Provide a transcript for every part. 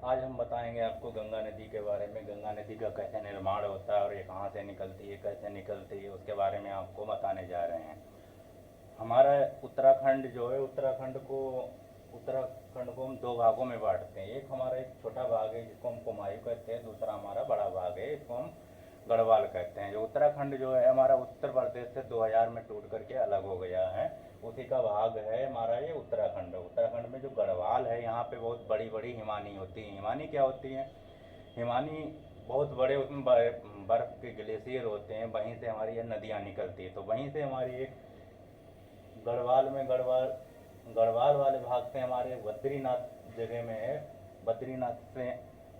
आज हम बताएंगे आपको गंगा नदी के बारे में। गंगा नदी का कैसे निर्माण होता है और ये कहाँ से निकलती है, कैसे निकलती है, उसके बारे में आपको बताने जा रहे हैं। हमारा उत्तराखंड जो है, उत्तराखंड को हम दो भागों में बांटते हैं। एक हमारा एक छोटा भाग है जिसको हम कुमायूं कहते हैं, दूसरा हमारा बड़ा भाग है, इसको हम गढ़वाल कहते हैं। जो उत्तराखंड जो है हमारा उत्तर प्रदेश से 2000 में टूट करके अलग हो गया है, उसी का भाग है हमारा ये उत्तराखंड। उत्तराखंड में जो गढ़वाल है, यहाँ पे बहुत बड़ी बड़ी हिमानी होती हैं। हिमानी क्या होती हैं? हिमानी बहुत बड़े, उसमें बर्फ़ के ग्लेशियर होते हैं, वहीं से हमारी ये नदियाँ निकलती है। तो वहीं से हमारी एक गढ़वाल वाले भाग से हमारे बद्रीनाथ जगह में है।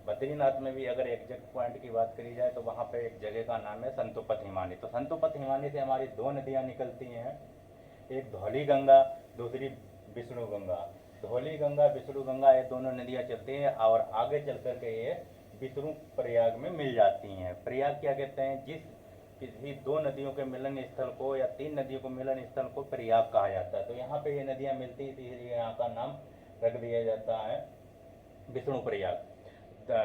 बद्रीनाथ में भी अगर एग्जैक्ट पॉइंट की बात करी जाए तो वहाँ पे एक जगह का नाम है संतोपत हिमानी। तो संतोपत हिमानी से हमारी दो नदियाँ निकलती हैं, एक धौली गंगा, दूसरी विष्णु गंगा। धौली गंगा, विष्णु गंगा, ये दोनों नदियाँ चलती हैं और आगे चल कर के ये विष्णु प्रयाग में मिल जाती हैं। प्रयाग क्या कहते हैं? जिस किसी दो नदियों के मिलन स्थल को या तीन नदियों को मिलन स्थल को प्रयाग कहा जाता है। तो यहाँ पे ये नदियाँ मिलती है, इसलिए यहाँ का नाम रख दिया जाता है विष्णु प्रयाग।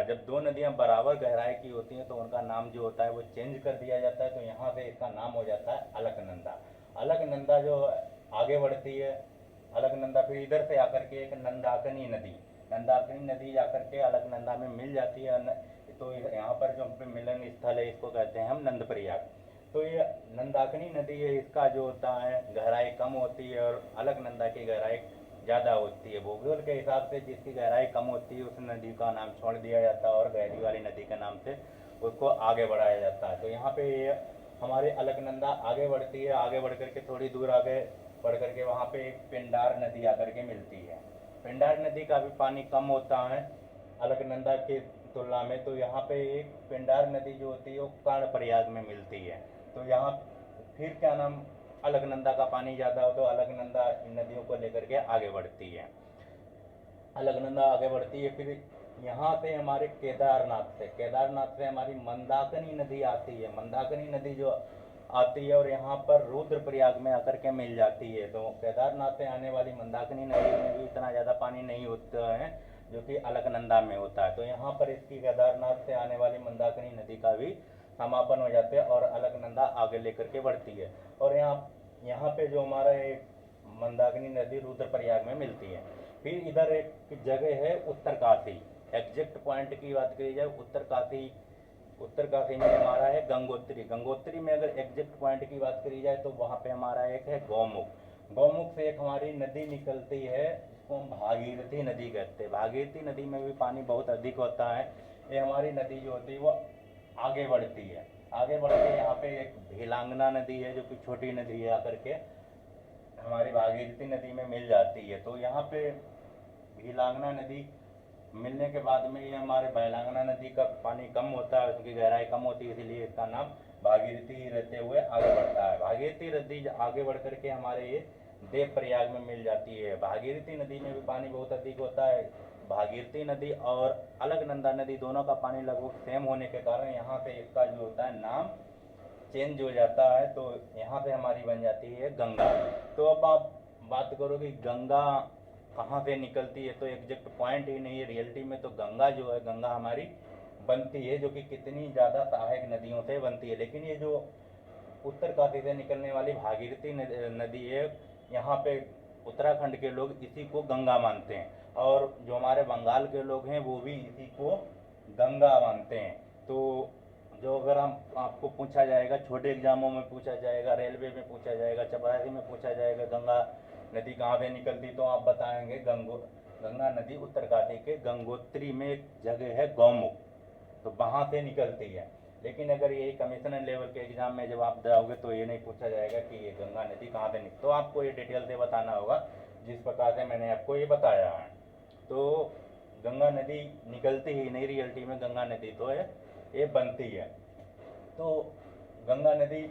जब दो नदियाँ बराबर गहराई की होती हैं तो उनका नाम जो होता है वो चेंज कर दिया जाता है। तो यहाँ से इसका नाम हो जाता है अलकनंदा। अलकनंदा जो आगे बढ़ती है, अलकनंदा फिर इधर से आकर के एक नंदाकिनी नदी जाकर के अलकनंदा में मिल जाती है। तो यहाँ पर जो मिलन स्थल है इसको कहते हैं हम नंदप्रयाग। तो ये नंदाकिनी नदी है, इसका जो होता है गहराई कम होती है और अलकनंदा की गहराई ज़्यादा होती है। भूगोल के हिसाब से जिसकी गहराई कम होती है उस नदी का नाम छोड़ दिया जाता है और गहरी वाली नदी के नाम से उसको आगे बढ़ाया जाता है। तो यहाँ पे ये हमारी अलकनंदा आगे बढ़ती है, आगे बढ़ करके थोड़ी दूर आगे बढ़ करके वहाँ पे एक पिंडार नदी आकर के मिलती है। पिंडार नदी का भी पानी कम होता है अलकनंदा की तुलना में। तो यहाँ पे एक पिंडार नदी जो होती है वो कर्णप्रयाग में मिलती है। तो यहाँ फिर क्या नाम, अलकनंदा का पानी ज़्यादा हो तो अलकनंदा इन नदियों को लेकर के आगे बढ़ती है। अलकनंदा आगे बढ़ती है, फिर यहाँ से हमारे केदारनाथ से हमारी मंदाकिनी नदी आती है। मंदाकिनी नदी जो आती है और यहाँ पर रुद्रप्रयाग में आकर के मिल जाती है। तो केदारनाथ से आने वाली मंदाकिनी नदी में भी इतना ज़्यादा पानी नहीं होता है जो कि अलकनंदा में होता है। तो यहाँ पर इसकी केदारनाथ से आने वाली मंदाकिनी नदी का भी समापन हो जाते हैं और अलकनंदा आगे लेकर के बढ़ती है। और यहाँ यहाँ पे जो हमारा एक मंदाकिनी नदी रुद्रप्रयाग में मिलती है। फिर इधर एक जगह है उत्तरकाशी। एग्जैक्ट पॉइंट की बात करी जाए, उत्तरकाशी में हमारा है गंगोत्री। गंगोत्री में अगर एग्जैक्ट पॉइंट की बात करी जाए तो वहाँ पे हमारा एक है गौमुख। गौमुख से एक हमारी नदी निकलती है जिसको हम भागीरथी नदी कहते हैं। भागीरथी नदी में भी पानी बहुत अधिक होता है। ये हमारी नदी जो होती है वो आगे बढ़ती है, आगे बढ़ के यहाँ पे एक भीलांगना नदी है जो कि छोटी नदी है, आकर के हमारी भागीरथी नदी में मिल जाती है। तो यहाँ पे भीलांगना नदी मिलने के बाद में ये हमारे भैलांगना नदी का पानी कम होता है, उसकी गहराई कम होती है, इसीलिए इसका नाम भागीरथी रहते हुए आगे बढ़ता है। भागीरथी नदी आगे बढ़ करके हमारे ये देव प्रयाग में मिल जाती है। भागीरथी नदी में भी पानी बहुत अधिक होता है। भागीरथी नदी और अलकनंदा नदी दोनों का पानी लगभग सेम होने के कारण यहाँ से इसका जो होता है नाम चेंज हो जाता है। तो यहाँ से हमारी बन जाती है गंगा। तो अब आप बात करो कि गंगा कहाँ से निकलती है, तो एग्जैक्ट पॉइंट ही नहीं है रियलिटी में। तो गंगा जो है, गंगा हमारी बनती है जो कि कितनी ज़्यादा सहायक नदियों से बनती है। लेकिन ये जो उत्तरकाशी से निकलने वाली भागीरथी नदी है, यहाँ पे उत्तराखंड के लोग इसी को गंगा मानते हैं और जो हमारे बंगाल के लोग हैं वो भी इसी को गंगा मानते हैं। तो जो अगर हम आपको पूछा जाएगा, छोटे एग्जामों में पूछा जाएगा, रेलवे में पूछा जाएगा, चपरासी में पूछा जाएगा गंगा नदी कहाँ से निकलती, तो आप बताएंगे गंगा नदी उत्तरकाशी के गंगोत्री में एक जगह है गौमुख, तो वहाँ से निकलती है। लेकिन अगर यही कमिश्नर लेवल के एग्जाम में जब आप जाओगे तो ये नहीं पूछा जाएगा कि ये गंगा नदी कहाँ से निकल, तो आपको ये डिटेल से बताना होगा जिस प्रकार से मैंने आपको ये बताया है। तो गंगा नदी निकलती ही नहीं रियलिटी में, गंगा नदी तो है ये बनती है। तो गंगा नदी